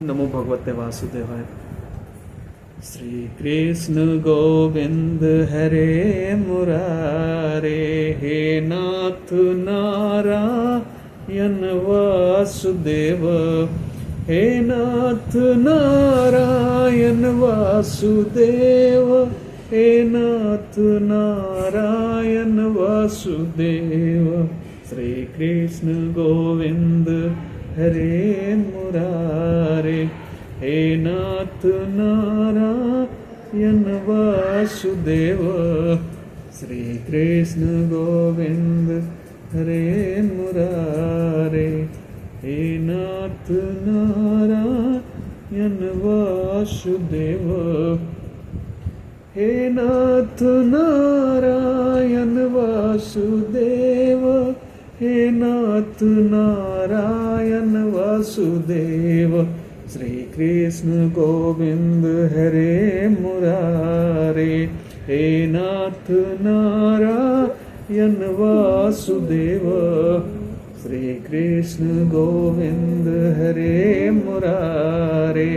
नमो भगवते वासुदेवाय। श्री कृष्ण गोविंद हरे मुरारे, हे नाथ नारायण वासुदेव, हे नाथ नारायण वासुदेव, हे नाथ नारायण वासुदेव। श्री कृष्ण गोविंद हरे मुरारे, हे नाथ नारायण वासुदेव। श्री कृष्ण गोविंद हरे मुरारे, हे नाथ नारायण वासुदेव, हे नाथ नारायण वासुदेव, हे नाथ नारायण वासुदेव। श्री कृष्ण गोविंद हरे मुरारे, हे नाथ नारायण वासुदेव। श्री कृष्ण गोविंद हरे मुरारे,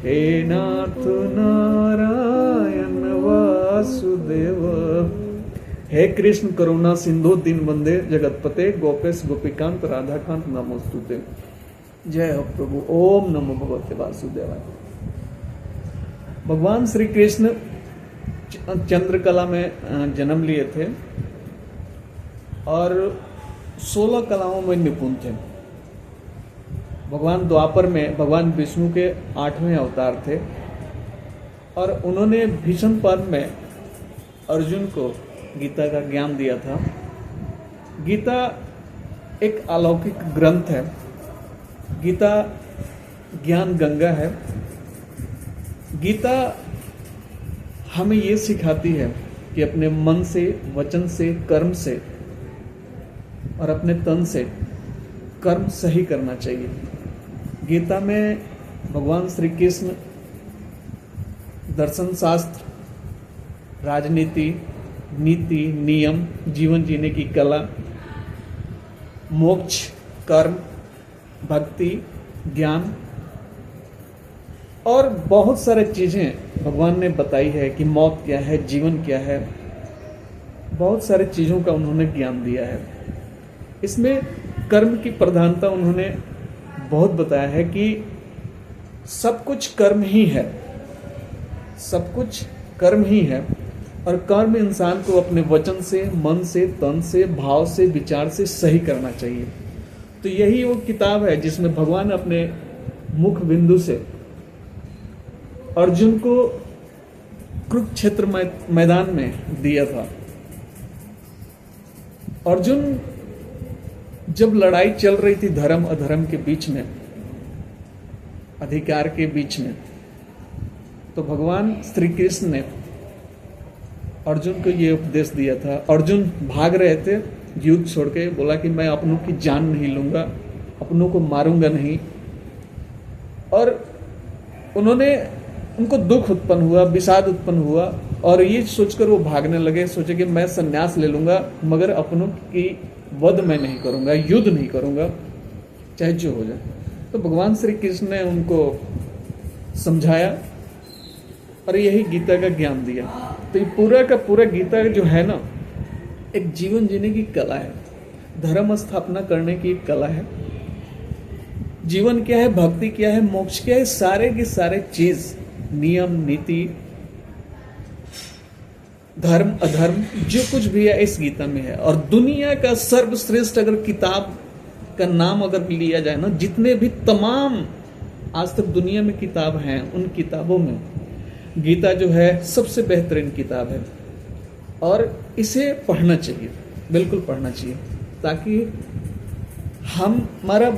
हे नाथ नारायण वासुदेव। हे कृष्ण करुणा सिंधु दीन बंदे जगतपते, गोपेश गोपीकांत राधाकांत नमोस्तुते। जय हो प्रभु। ओम नमो भगवते वासुदेवाय। भगवान श्री कृष्ण चंद्रकला में जन्म लिए थे और 16 कलाओं में निपुण थे। भगवान द्वापर में भगवान विष्णु के 8वें अवतार थे और उन्होंने भीष्म पर्व में अर्जुन को गीता का ज्ञान दिया था। गीता एक अलौकिक ग्रंथ है। गीता ज्ञान गंगा है। गीता हमें ये सिखाती है कि अपने मन से, वचन से, कर्म से और अपने तन से कर्म सही करना चाहिए। गीता में भगवान श्री कृष्ण दर्शन शास्त्र, राजनीति, नीति, नियम, जीवन जीने की कला, मोक्ष, कर्म, भक्ति, ज्ञान और बहुत सारे चीजें भगवान ने बताई है कि मौत क्या है, जीवन क्या है। बहुत सारे चीजों का उन्होंने ज्ञान दिया है। इसमें कर्म की प्रधानता उन्होंने बहुत बताया है कि सब कुछ कर्म ही है, सब कुछ कर्म ही है और कर्म इंसान को अपने वचन से, मन से, तन से, भाव से, विचार से सही करना चाहिए। तो यही वो किताब है जिसमें भगवान अपने मुख बिंदु से अर्जुन को कुरुक्षेत्र मैदान में दिया था। अर्जुन जब लड़ाई चल रही थी धर्म अधर्म के बीच में, अधिकार के बीच में, तो भगवान श्री कृष्ण ने अर्जुन को ये उपदेश दिया था। अर्जुन भाग रहे थे युद्ध छोड़ के, बोला कि मैं अपनों की जान नहीं लूंगा, अपनों को मारूंगा नहीं। और उनको दुख उत्पन्न हुआ, विषाद उत्पन्न हुआ और ये सोचकर वो भागने लगे। सोचे कि मैं संन्यास ले लूंगा मगर अपनों की वध मैं नहीं करूंगा, युद्ध नहीं करूंगा, चाहे जो हो जाए। तो भगवान श्री कृष्ण ने उनको समझाया और यही गीता का ज्ञान दिया। तो ये पूरा का पूरा गीता जो है ना, एक जीवन जीने की कला है, धर्म स्थापना करने की एक कला है। जीवन क्या है, भक्ति क्या है, मोक्ष क्या है, सारे के सारे चीज, नियम, नीति, धर्म अधर्म, जो कुछ भी है इस गीता में है। और दुनिया का सर्वश्रेष्ठ अगर किताब का नाम अगर लिया जाए ना, जितने भी तमाम आज तक दुनिया में किताब हैं, उन किताबों में गीता जो है सबसे बेहतरीन किताब है और इसे पढ़ना चाहिए, बिल्कुल पढ़ना चाहिए, ताकि हमारा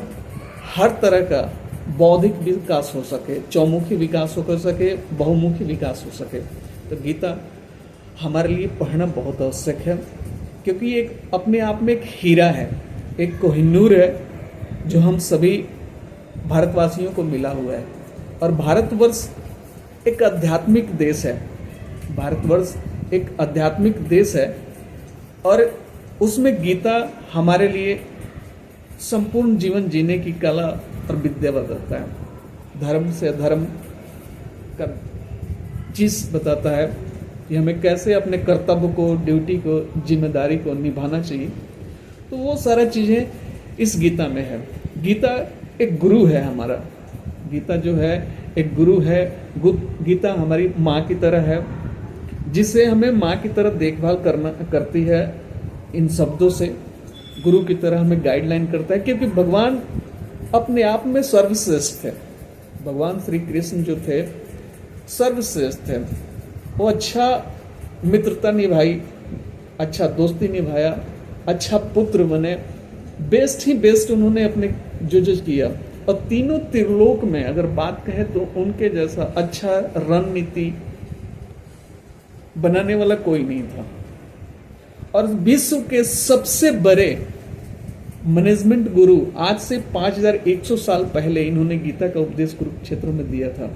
हर तरह का बौद्धिक विकास हो सके, चौमुखी विकास हो सके, बहुमुखी विकास हो सके। तो गीता हमारे लिए पढ़ना बहुत आवश्यक है, क्योंकि ये अपने आप में एक हीरा है, एक कोहिनूर है जो हम सभी भारतवासियों को मिला हुआ है। और भारतवर्ष एक आध्यात्मिक देश है, भारतवर्ष एक आध्यात्मिक देश है और उसमें गीता हमारे लिए संपूर्ण जीवन जीने की कला और विद्या बताता है। धर्म से अधर्म का चीज बताता है कि हमें कैसे अपने कर्तव्य को, ड्यूटी को, जिम्मेदारी को निभाना चाहिए। तो वो सारा चीजें इस गीता में है। गीता एक गुरु है हमारा। गीता जो है एक गुरु है। गीता हमारी माँ की तरह है, जिसे हमें माँ की तरह देखभाल करती है इन शब्दों से। गुरु की तरह हमें गाइडलाइन करता है, क्योंकि भगवान अपने आप में सर्वश्रेष्ठ है। भगवान श्री कृष्ण जो थे सर्वश्रेष्ठ थे। वो अच्छा मित्रता निभाई, अच्छा दोस्ती निभाया, अच्छा पुत्र बने, बेस्ट ही बेस्ट उन्होंने अपने जो किया। और तीनों त्रिलोक में अगर बात कहें तो उनके जैसा अच्छा रणनीति बनाने वाला कोई नहीं था। और विश्व के सबसे बड़े मैनेजमेंट गुरु, आज से 5100 साल पहले इन्होंने गीता का उपदेश कुरुक्षेत्र में दिया था।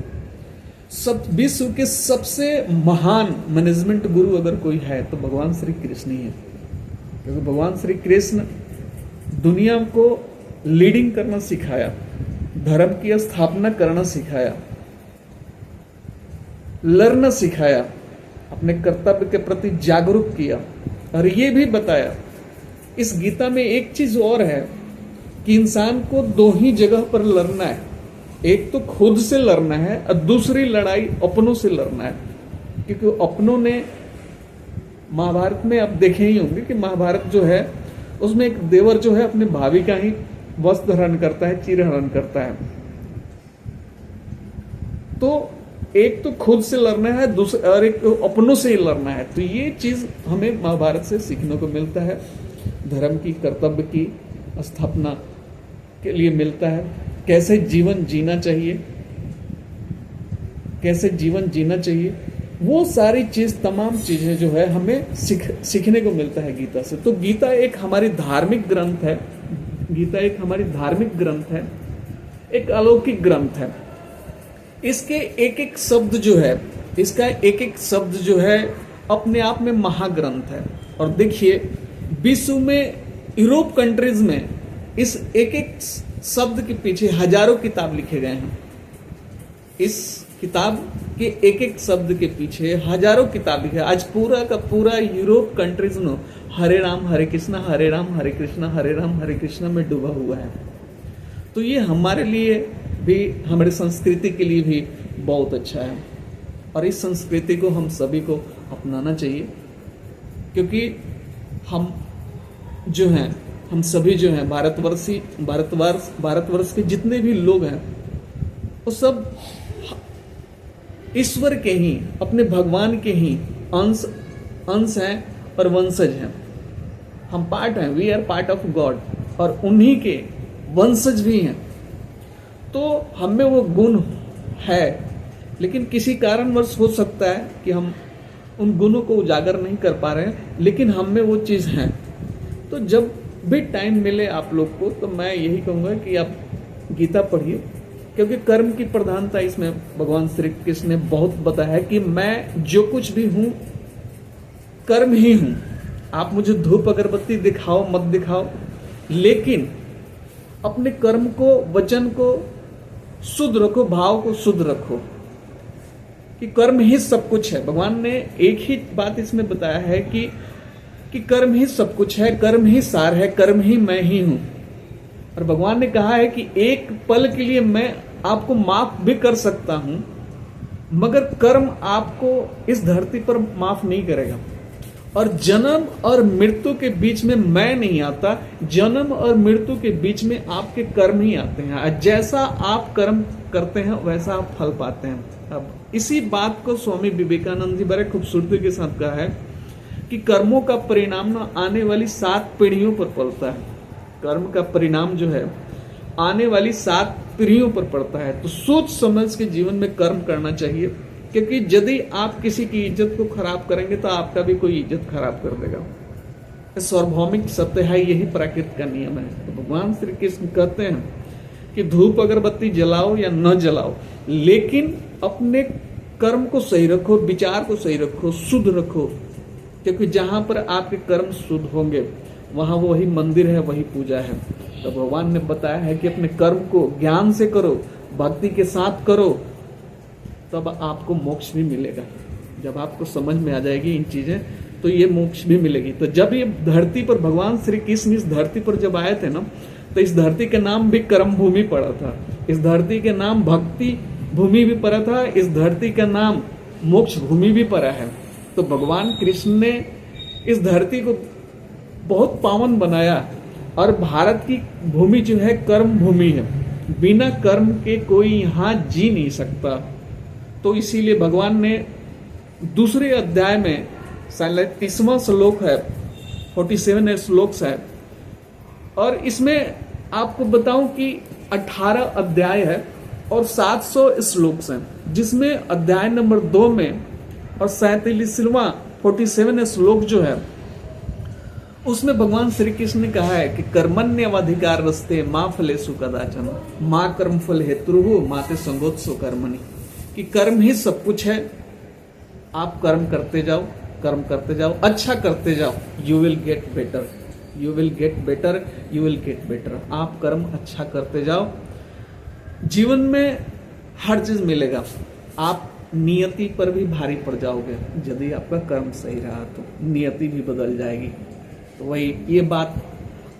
सब विश्व के सबसे महान मैनेजमेंट गुरु अगर कोई है तो भगवान श्री कृष्ण ही है। क्योंकि भगवान श्री कृष्ण दुनिया को लीडिंग करना सिखाया, धर्म की स्थापना करना सिखाया, लड़ना सिखाया, अपने कर्तव्य के प्रति जागरूक किया। और ये भी बताया इस गीता में एक चीज और है कि इंसान को दो ही जगह पर लड़ना है। एक तो खुद से लड़ना है और दूसरी लड़ाई अपनों से लड़ना है। क्योंकि अपनों ने महाभारत में आप देखे ही होंगे कि महाभारत जो है उसमें एक देवर जो है अपने भाभी का ही वस्त्र हरण करता है, चीर हरण करता है। तो एक तो खुद से लड़ना है, दूसरा और एक अपनों से ही लड़ना है। तो ये चीज हमें महाभारत से सीखने को मिलता है। धर्म की, कर्तव्य की स्थापना के लिए मिलता है। कैसे जीवन जीना चाहिए, कैसे जीवन जीना चाहिए, वो सारी चीज, तमाम चीजें जो है हमें सीखने को मिलता है गीता से। तो गीता एक हमारी धार्मिक ग्रंथ है। गीता एक हमारी धार्मिक ग्रंथ है, एक अलौकिक ग्रंथ है। इसके एक एक शब्द जो है, इसका एक एक शब्द जो है अपने आप में महाग्रंथ है। और देखिए विश्व में, यूरोप कंट्रीज में इस एक एक शब्द के पीछे हजारों किताब लिखे गए हैं। इस किताब के एक एक शब्द के पीछे हजारों किताब लिखे। आज पूरा का पूरा यूरोप कंट्रीज में हरे राम हरे कृष्णा, हरे राम हरे कृष्णा, हरे राम हरे कृष्णा में डूबा हुआ है। तो ये हमारे लिए भी, हमारी संस्कृति के लिए भी बहुत अच्छा है। और इस संस्कृति को हम सभी को अपनाना चाहिए। क्योंकि हम जो हैं, हम सभी जो हैं भारतवर्ष के जितने भी लोग हैं वो सब ईश्वर के ही, अपने भगवान के ही अंश हैं और वंशज हैं। हम पार्ट हैं, we are part of God, और उन्हीं के वंशज भी हैं। तो हमें वो गुण है, लेकिन किसी कारणवश हो सकता है कि हम उन गुणों को उजागर नहीं कर पा रहे हैं, लेकिन हम में वो चीज़ है। तो जब भी टाइम मिले आप लोग को, तो मैं यही कहूँगा कि आप गीता पढ़िए। क्योंकि कर्म की प्रधानता इसमें भगवान श्री कृष्ण ने बहुत बताया है कि मैं जो कुछ भी हूँ कर्म ही हूँ। आप मुझे धूप अगरबत्ती दिखाओ मत दिखाओ, लेकिन अपने कर्म को, वचन को शुद्ध रखो, भाव को शुद्ध रखो, कि कर्म ही सब कुछ है। भगवान ने एक ही बात इसमें बताया है कि कर्म ही सब कुछ है, कर्म ही सार है, कर्म ही मैं ही हूं। और भगवान ने कहा है कि एक पल के लिए मैं आपको माफ भी कर सकता हूं, मगर कर्म आपको इस धरती पर माफ नहीं करेगा। और जन्म और मृत्यु के बीच में मैं नहीं आता, जन्म और मृत्यु के बीच में आपके कर्म ही आते हैं। जैसा आप कर्म करते हैं वैसा आप फल पाते हैं। अब इसी बात को स्वामी विवेकानंद जी बड़े खूबसूरती के साथ कहा है कि कर्मों का परिणाम ना आने वाली 7 पीढ़ियों पर पड़ता है। कर्म का परिणाम जो है आने वाली 7 पीढ़ियों पर पड़ता है। तो सोच समझ के जीवन में कर्म करना चाहिए, क्योंकि यदि आप किसी की इज्जत को खराब करेंगे तो आपका भी कोई इज्जत खराब कर देगा। सार्वभौमिक सत्य है, यही प्रकृति का नियम है। तो भगवान श्री कृष्ण कहते हैं कि धूप अगरबत्ती जलाओ या न जलाओ, लेकिन अपने कर्म को सही रखो, विचार को सही रखो, शुद्ध रखो। क्योंकि जहां पर आपके कर्म शुद्ध होंगे वहाँ वही मंदिर है, वही पूजा है। तो भगवान ने बताया है कि अपने कर्म को ज्ञान से करो, भक्ति के साथ करो, तब आपको मोक्ष भी मिलेगा। जब आपको समझ में आ जाएगी इन चीजें तो ये मोक्ष भी मिलेगी। तो जब ये धरती पर भगवान श्री कृष्ण इस धरती पर जब आए थे ना, तो इस धरती का नाम भी कर्म भूमि पड़ा था, इस धरती के नाम भक्ति भूमि भी पड़ा था, इस धरती का नाम मोक्ष भूमि भी पड़ा है। तो भगवान कृष्ण ने इस धरती को बहुत पावन बनाया, और भारत की भूमि जो है कर्म भूमि है, बिना कर्म के कोई यहाँ जी नहीं सकता। तो इसीलिए भगवान ने दूसरे अध्याय में 30वां श्लोक है, 47 श्लोक है, और इसमें आपको बताऊं कि 18 अध्याय है और 700 श्लोक हैं, जिसमें अध्याय नंबर 2 में और 47वां 47 श्लोक जो है उसमें भगवान श्री कृष्ण ने कहा है कि कर्मण्यवाधिकार रस्ते माँ फलेषु कदाचन माँ कर्म फल हेतुर्भु माते संगोत्सो कर्मणि, कि कर्म ही सब कुछ है। आप कर्म करते जाओ, कर्म करते जाओ, अच्छा करते जाओ, you will get better, you will get better, you will get better. आप कर्म अच्छा करते जाओ, जीवन में हर चीज मिलेगा। आप नियति पर भी भारी पड़ जाओगे, यदि आपका कर्म सही रहा तो नियति भी बदल जाएगी। तो वही ये बात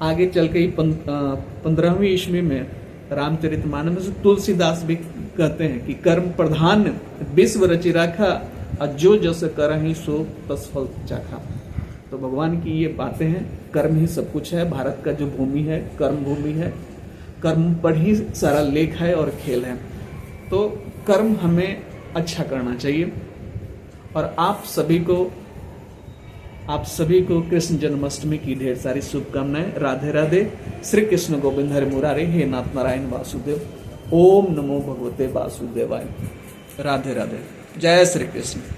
आगे चल के 15वीं ईस्वी में रामचरितमानस में तुलसीदास भी कहते हैं कि कर्म प्रधान विश्व रचि राखा, जो जस करहि सो तस फल चाखा। तो भगवान की ये बातें हैं, कर्म ही सब कुछ है। भारत का जो भूमि है कर्म भूमि है, कर्म पर ही सारा लेख है और खेल है। तो कर्म हमें अच्छा करना चाहिए। और आप सभी को कृष्ण जन्माष्टमी की ढेर सारी शुभकामनाएं। राधे राधे। श्री कृष्ण गोविंद हरि मुरारे, हे नाथ नारायण वासुदेव। ओम नमो भगवते वासुदेवाय। राधे राधे। जय श्री कृष्ण।